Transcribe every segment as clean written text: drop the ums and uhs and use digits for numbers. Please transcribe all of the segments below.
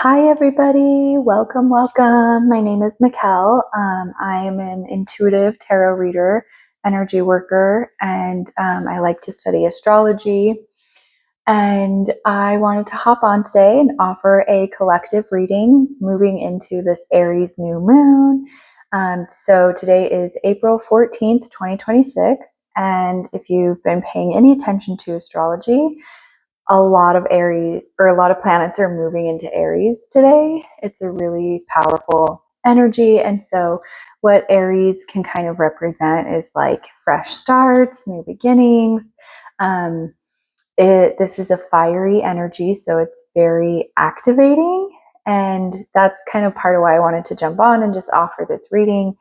Hi everybody, welcome. My name is Mykel. I am an intuitive tarot reader, energy worker, and I like to study astrology. And I wanted to hop on today and offer a collective reading moving into this Aries New Moon. So today is April 14th, 2026. And if you've been paying any attention to astrology, a lot of Aries or a lot of planets are moving into Aries today. It's a really powerful energy. And so what Aries can kind of represent is like fresh starts, new beginnings. This is a fiery energy, so it's very activating. And that's kind of part of why I wanted to jump on and just offer this reading.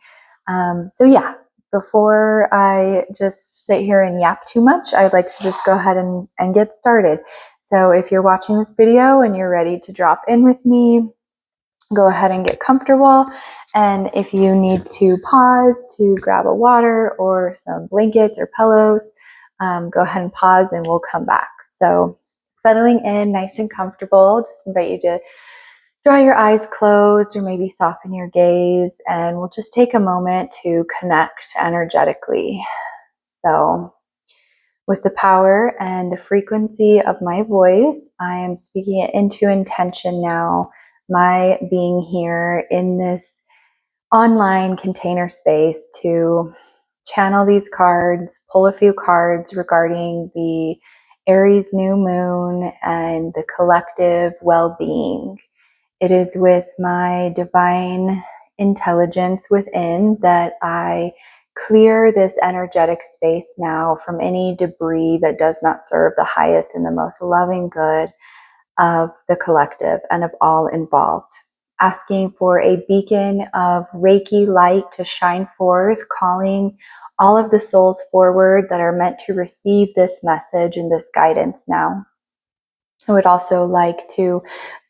Before I just sit here and yap too much, I'd like to just go ahead and get started. So if you're watching this video and you're ready to drop in with me, go ahead and get comfortable. And if you need to pause to grab a water or some blankets or pillows, go ahead and pause and we'll come back. So settling in nice and comfortable, just invite you to draw your eyes closed or maybe soften your gaze, and we'll just take a moment to connect energetically. So with the power and the frequency of my voice, I am speaking it into intention now, my being here in this online container space to channel these cards, pull a few cards regarding the Aries New Moon and the collective well-being. It is with my divine intelligence within that I clear this energetic space now from any debris that does not serve the highest and the most loving good of the collective and of all involved. Asking for a beacon of Reiki light to shine forth, calling all of the souls forward that are meant to receive this message and this guidance now. I would also like to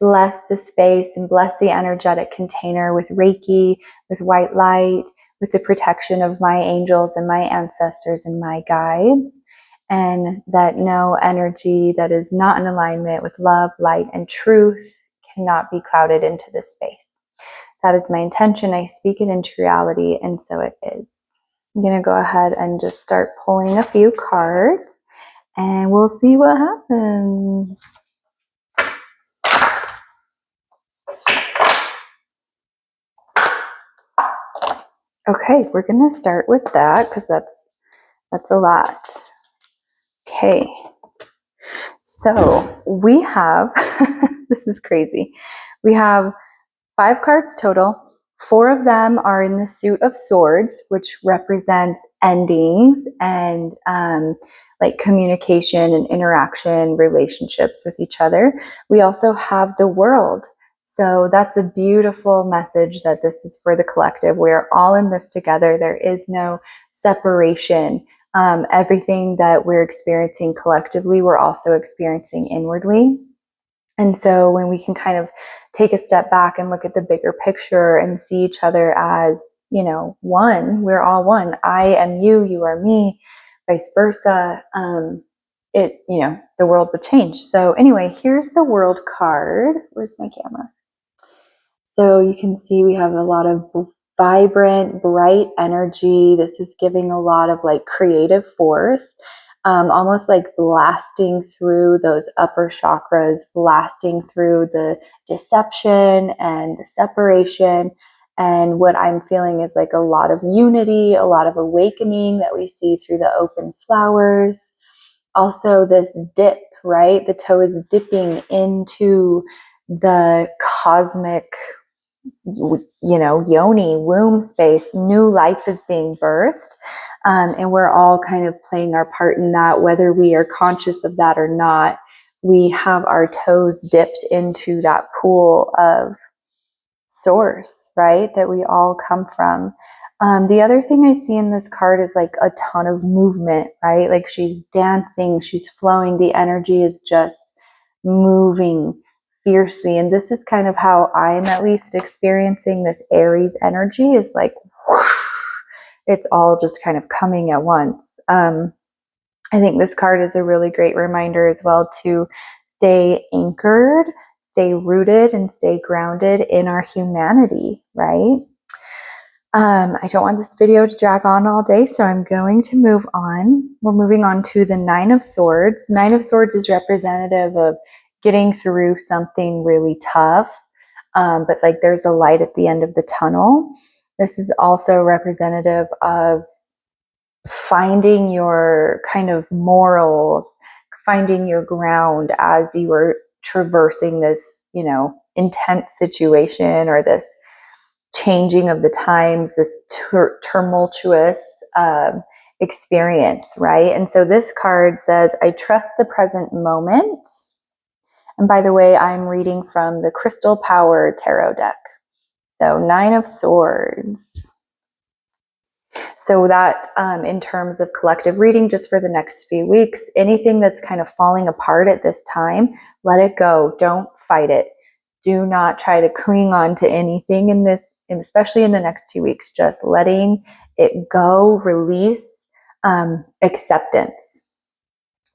bless the space and bless the energetic container with Reiki, with white light, with the protection of my angels and my ancestors and my guides, and that no energy that is not in alignment with love, light, and truth cannot be clouded into this space. That is my intention. I speak it into reality, and so it is. I'm going to go ahead and just start pulling a few cards, and we'll see what happens. Okay, we're going to start with that because that's a lot. Okay, so we have, this is crazy. We have 5 cards total. 4 of them are in the suit of swords, which represents endings and like communication and interaction, relationships with each other. We also have the world. So that's a beautiful message that this is for the collective. We're all in this together. There is no separation. Everything that we're experiencing collectively, we're also experiencing inwardly. And so when we can kind of take a step back and look at the bigger picture and see each other as, you know, one, we're all one. I am you, you are me, vice versa. The world would change. So anyway, here's the world card. Where's my camera? So you can see we have a lot of vibrant, bright energy. This is giving a lot of like creative force, almost like blasting through those upper chakras, blasting through the deception and the separation. And what I'm feeling is like a lot of unity, a lot of awakening that we see through the open flowers. Also this dip, right? The toe is dipping into the cosmic, yoni, womb space. New life is being birthed. And we're all kind of playing our part in that, whether we are conscious of that or not. We have our toes dipped into that pool of source, right? That we all come from. The other thing I see in this card is like a ton of movement, right? Like she's dancing, she's flowing. The energy is just moving fiercely. And this is kind of how I'm at least experiencing this Aries energy, is like, whoosh, it's all just kind of coming at once. I think this card is a really great reminder as well to stay anchored, stay rooted and stay grounded in our humanity, right? I don't want this video to drag on all day, so I'm going to move on. We're moving on to the Nine of Swords. The Nine of Swords is representative of getting through something really tough, but like there's a light at the end of the tunnel. This is also representative of finding your kind of morals, finding your ground as you are traversing this, you know, intense situation or this changing of the times, this tumultuous experience, right? And so this card says, I trust the present moment. And by the way, I'm reading from the Crystal Power Tarot deck. So Nine of Swords. So that in terms of collective reading, just for the next few weeks, anything that's kind of falling apart at this time, let it go. Don't fight it. Do not try to cling on to anything in this, especially in the next 2 weeks. Just letting it go, release, acceptance.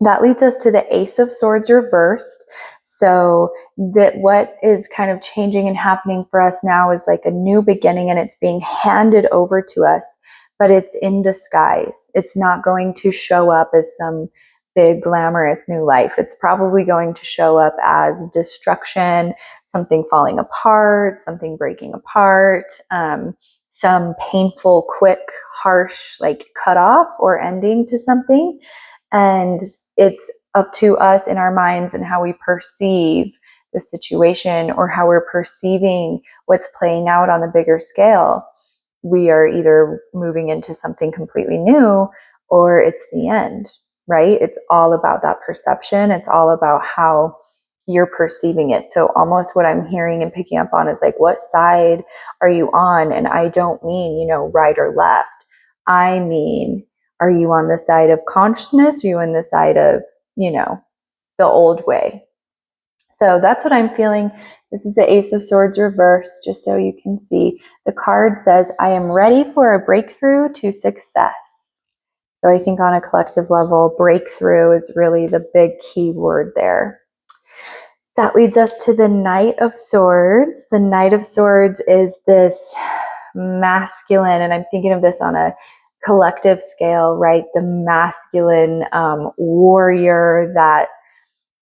That leads us to the Ace of Swords reversed. So that what is kind of changing and happening for us now is like a new beginning, and it's being handed over to us, but it's in disguise. It's not going to show up as some big glamorous new life. It's probably going to show up as destruction, something falling apart, something breaking apart, some painful, quick, harsh, like cutoff or ending to something. And it's up to us in our minds and how we perceive the situation or how we're perceiving what's playing out on the bigger scale. We are either moving into something completely new or it's the end, right? It's all about that perception. It's all about how you're perceiving it. So almost what I'm hearing and picking up on is like, what side are you on? And I don't mean, you know, right or left. I mean, are you on the side of consciousness? Are you on the side of, you know, the old way? So that's what I'm feeling. This is the Ace of Swords reversed, just so you can see. The card says, I am ready for a breakthrough to success. So I think on a collective level, breakthrough is really the big key word there. That leads us to the Knight of Swords. The Knight of Swords is this masculine, and I'm thinking of this on a collective scale, right? The masculine warrior, that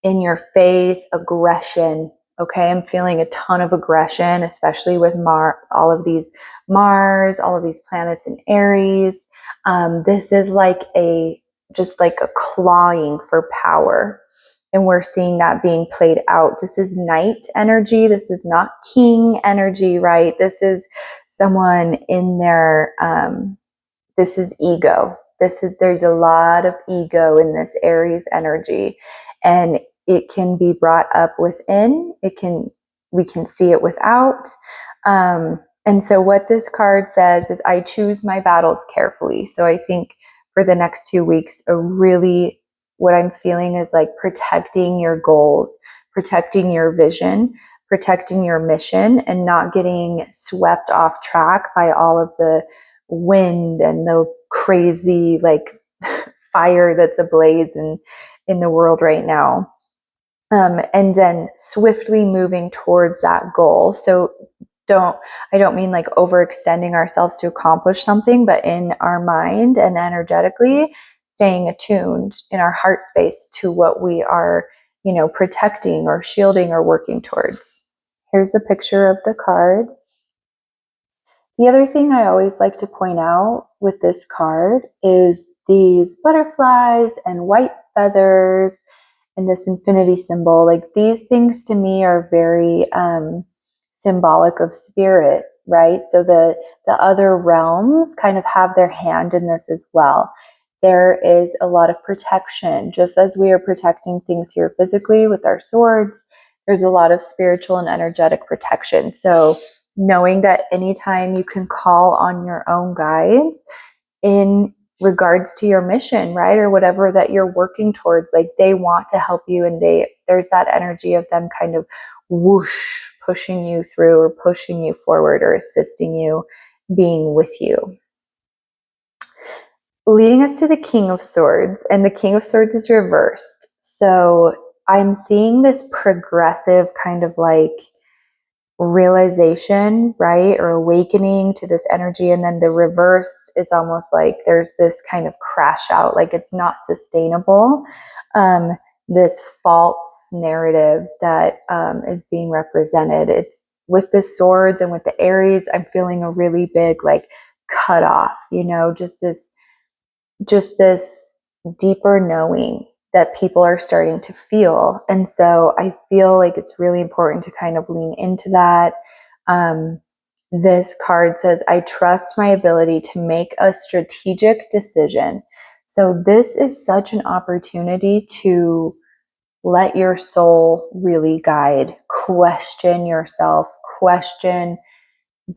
in your face aggression. Okay, I'm feeling a ton of aggression, especially with all of these planets in Aries. This is like just like a clawing for power. And we're seeing that being played out. This is knight energy. This is not king energy, right? This is someone in their, this is ego. There's a lot of ego in this Aries energy, and it can be brought up within. We can see it without. And so what this card says is, I choose my battles carefully. So I think for the next 2 weeks, what I'm feeling is like protecting your goals, protecting your vision, protecting your mission, and not getting swept off track by all of the wind and the crazy like fire that's ablaze in the world right now. And then swiftly moving towards that goal. So I don't mean like overextending ourselves to accomplish something, but in our mind and energetically staying attuned in our heart space to what we are, you know, protecting or shielding or working towards. Here's the picture of the card. The other thing I always like to point out with this card is these butterflies and white feathers and this infinity symbol. Like, these things to me are very symbolic of spirit, right? So the other realms kind of have their hand in this as well. There is a lot of protection, just as we are protecting things here physically with our swords. There's a lot of spiritual and energetic protection. So knowing that anytime you can call on your own guides in regards to your mission, right? Or whatever that you're working towards, like, they want to help you, and there's that energy of them kind of whoosh, pushing you through or pushing you forward or assisting you, being with you. Leading us to the King of Swords, and the King of Swords is reversed. So I'm seeing this progressive kind of like realization, right? Or awakening to this energy. And then the reverse, it's almost like there's this kind of crash out, like it's not sustainable. This false narrative that is being represented. It's with the swords and with the Aries, I'm feeling a really big like cut off, you know, just this deeper knowing that people are starting to feel. And so I feel like it's really important to kind of lean into that. This card says, I trust my ability to make a strategic decision. So this is such an opportunity to let your soul really guide, question yourself, question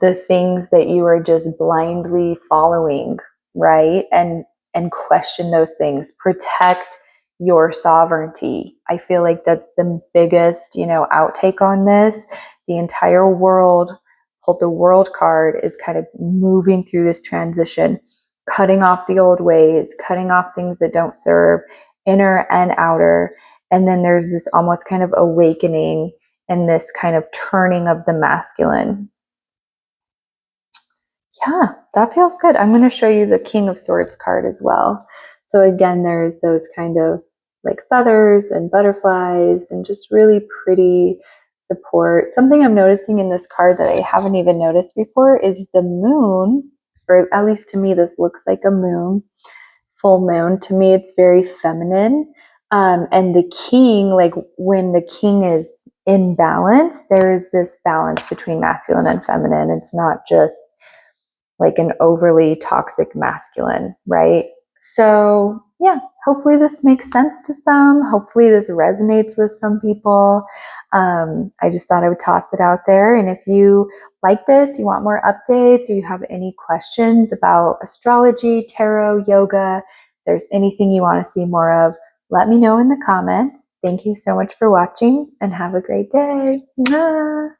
the things that you are just blindly following, right? And question those things. Protect your sovereignty. I feel like that's the biggest, you know, outtake on this. The entire world, hold the world card, is kind of moving through this transition, cutting off the old ways, cutting off things that don't serve, inner and outer. And then there's this almost kind of awakening and this kind of turning of the masculine. Yeah, that feels good. I'm going to show you the King of Swords card as well. So again, there's those kind of like feathers and butterflies and just really pretty support. Something I'm noticing in this card that I haven't even noticed before is the moon, or at least to me, this looks like a moon, full moon. To me, it's very feminine. And the king, like when the king is in balance, there's this balance between masculine and feminine. It's not just like an overly toxic masculine, right? So yeah, hopefully this makes sense to some. Hopefully this resonates with some people. I just thought I would toss it out there. And if you like this, you want more updates, or you have any questions about astrology, tarot, yoga, if there's anything you want to see more of, let me know in the comments. Thank you so much for watching and have a great day. Mwah.